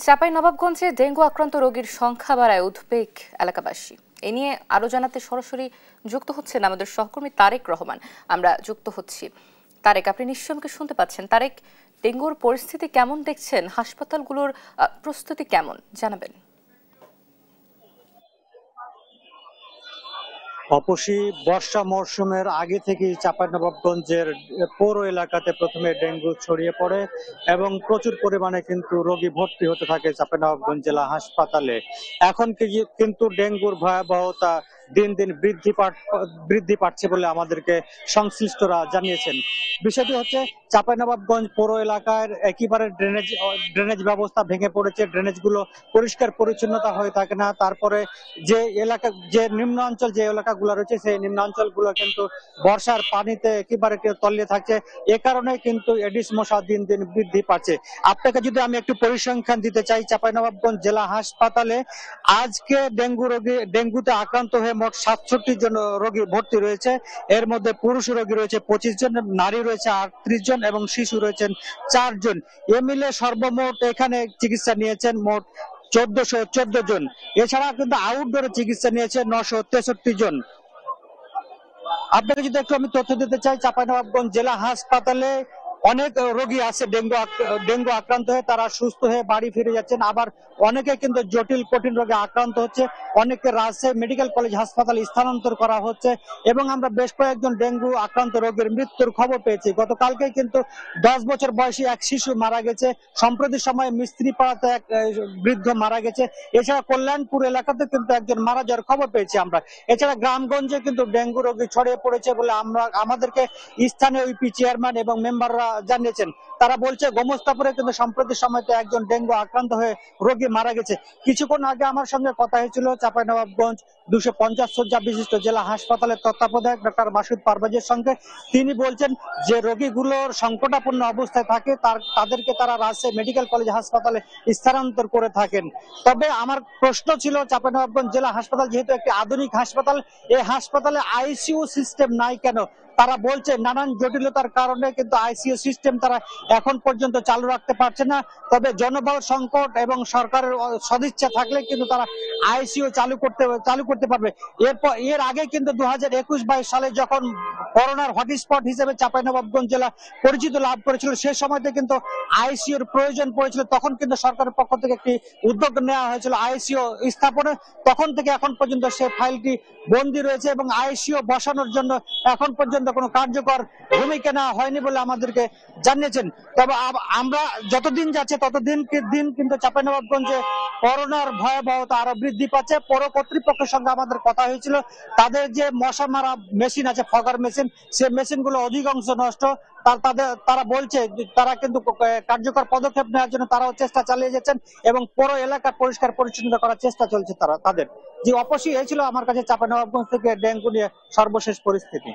চাঁপাইনবাবগঞ্জে dengue আক্রান্ত রোগীর সংখ্যা বাড়ায় উদ্বেগ এলাকাবাসী। এ নিয়ে আরো জানাতে সরাসরি যুক্ত হচ্ছেন আমাদের সহকর্মী তারেক রহমান। আমরা যুক্ত হচ্ছি। তারেক, আপনি নিশ্চয়ই আমাকে শুনতে পাচ্ছেন। তারেক, ডেঙ্গুর পরিস্থিতি কেমন দেখছেন? হাসপাতালগুলোর প্রস্তুতি কেমন জানাবেন। অপসী বর্ষা মরশুমের আগে থেকেই চাঁপাইনবাবগঞ্জের পৌর এলাকাতে প্রথমে ডেঙ্গু ছড়িয়ে পড়ে এবং প্রচুর পরিমাণে কিন্তু রোগী ভর্তি হতে থাকে চাঁপাইনবাবগঞ্জ জেলা হাসপাতালে। এখন কিন্তু ডেঙ্গুর ভয়াবহতা দিন দিন বৃদ্ধি পাচ্ছে বলে আমাদেরকে সংশ্লিষ্টরা জানিয়েছেন। বিষয়টি হচ্ছে চাঁপাইনবাবগঞ্জ পৌর এলাকার একেবারে ড্রেনেজ ব্যবস্থা ভেঙে পড়েছে। ড্রেনেজগুলো পরিষ্কার পরিচ্ছন্নতা হয়ে থাকে না। তারপরে যে নিম্নাঞ্চল যে এলাকাগুলো রয়েছে সেই নিম্নাঞ্চলগুলো কিন্তু বর্ষার পানিতে একেবারে তলিয়ে থাকছে। এ কারণে কিন্তু এডিস মশা দিন দিন বৃদ্ধি পাচ্ছে। আপনাকে যদি আমি একটু পরিসংখ্যান দিতে চাই, চাঁপাইনবাবগঞ্জ জেলা হাসপাতালে আজকে ডেঙ্গুতে আক্রান্ত হয়ে মোট 67 জন রোগী ভর্তি রয়েছে। এর মধ্যে পুরুষ রোগী রয়েছে 25 জন, নারী রয়েছে 38 জন এবং শিশু রয়েছেন 4 জন। এ মিলে সর্বমোট এখানে চিকিৎসা নিয়েছেন মোট 1414 জন। এছাড়া কিন্তু আউটডোরে চিকিৎসা নিয়েছে 963 জন। আপনাকে যদি একটু আমি তথ্য দিতে চাই, চাঁপাইনবাবগঞ্জ জেলা হাসপাতালে অনেক রোগী আছে ডেঙ্গু আক্রান্ত হয়ে তারা সুস্থ হয়ে বাড়ি ফিরে যাচ্ছেন। আবার অনেকে কিন্তু জটিল কঠিন রোগে আক্রান্ত হচ্ছে। অনেককে রাজশাহী মেডিকেল কলেজ হাসপাতালে স্থানান্তর করা হচ্ছে এবং আমরা বেশ কয়েকজন ডেঙ্গু আক্রান্ত রোগীর মৃত্যুর খবর পেয়েছি। গতকালকে কিন্তু 10 বছর বয়সী এক শিশু মারা গেছে। সম্প্রতি সময়ে মিস্ত্রিপাড়াতে এক বৃদ্ধ মারা গেছে। এছাড়া কল্যাণপুর এলাকাতে কিন্তু একজন মারা যাওয়ার খবর পেয়েছি আমরা। এছাড়া গ্রামগঞ্জে কিন্তু ডেঙ্গু রোগী ছড়িয়ে পড়েছে বলে আমাদেরকে স্থানীয় ইউপি চেয়ারম্যান এবং মেম্বাররা জানিয়েছেন। তারা বলছে গোমস্তাপুরে কিন্তু সম্প্রতি সময়তে একজন ডেঙ্গু আক্রান্ত হয়ে রোগী মারা গেছে। কিছুক্ষণ আগে আমার সঙ্গে কথা হয়েছিল চাঁপাইনবাবগঞ্জ 250 শয্যা বিশিষ্ট জেলা হাসপাতালের তত্ত্বাবধায়ক ডক্টর মাসুদ পারভেজের সঙ্গে। তিনি বলছেন যে রোগীগুলোর সংকটাপন্ন অবস্থায় থাকে তাদেরকে তারা রাজশাহী মেডিকেল কলেজ হাসপাতালে স্থানান্তর করে থাকেন। তবে আমার প্রশ্ন ছিল, চাঁপাইনবাবগঞ্জ জেলা হাসপাতাল যেহেতু একটি আধুনিক হাসপাতাল, এই হাসপাতালে আইসিইউ সিস্টেম নাই কেন? তারা বলছে নানান জটিলতার কারণে কিন্তু আইসিইউ সিস্টেম তারা এখন পর্যন্ত চালু রাখতে পারছে না। তবে জনবল সংকট এবং সরকারের সদিচ্ছা থাকলে কিন্তু তারা আইসিইউ চালু করতে পারবে। এর আগে কিন্তু 2021-22 সালে যখন করোনার হটস্পট হিসেবে চাঁপাইনবাবগঞ্জ জেলা পরিচিত লাভ করেছিল, সেই সময়তে কিন্তু আইসিইউর প্রয়োজন পড়েছিল। তখন কিন্তু সরকারের পক্ষ থেকে একটি উদ্যোগ নেওয়া হয়েছিল আইসিইউ স্থাপনে। তখন থেকে এখন পর্যন্ত সেই ফাইলটি বন্দী রয়েছে এবং আইসিইউ বসানোর জন্য এখন পর্যন্ত কোনো কার্যকর ভূমিকা নেওয়া হয়নি বলে আমাদেরকে জানিয়েছেন। তবে আমরা যতদিন যাচ্ছে ততদিন কিন্তু চাঁপাইনবাবগঞ্জে করোনার ভয়াবহতা আরো বৃদ্ধি পাচ্ছে। পৌর কর্তৃপক্ষের সঙ্গে আমাদের কথা হয়েছিল, তাদের যে মশা মারা মেশিন আছে, ফগার মেশিন, সেই মেশিনগুলো অধিকাংশ নষ্ট। তারা বলছে তারা কিন্তু কার্যকর পদক্ষেপ নেওয়ার জন্য তারাও চেষ্টা চালিয়ে যাচ্ছেন এবং পৌর এলাকা পরিষ্কার পরিচ্ছন্ন করার চেষ্টা চলছে তাদের। যে অপসী এই ছিল আমার কাছে চাঁপাইনবাবগঞ্জ থেকে ডেঙ্গু নিয়ে সর্বশেষ পরিস্থিতি।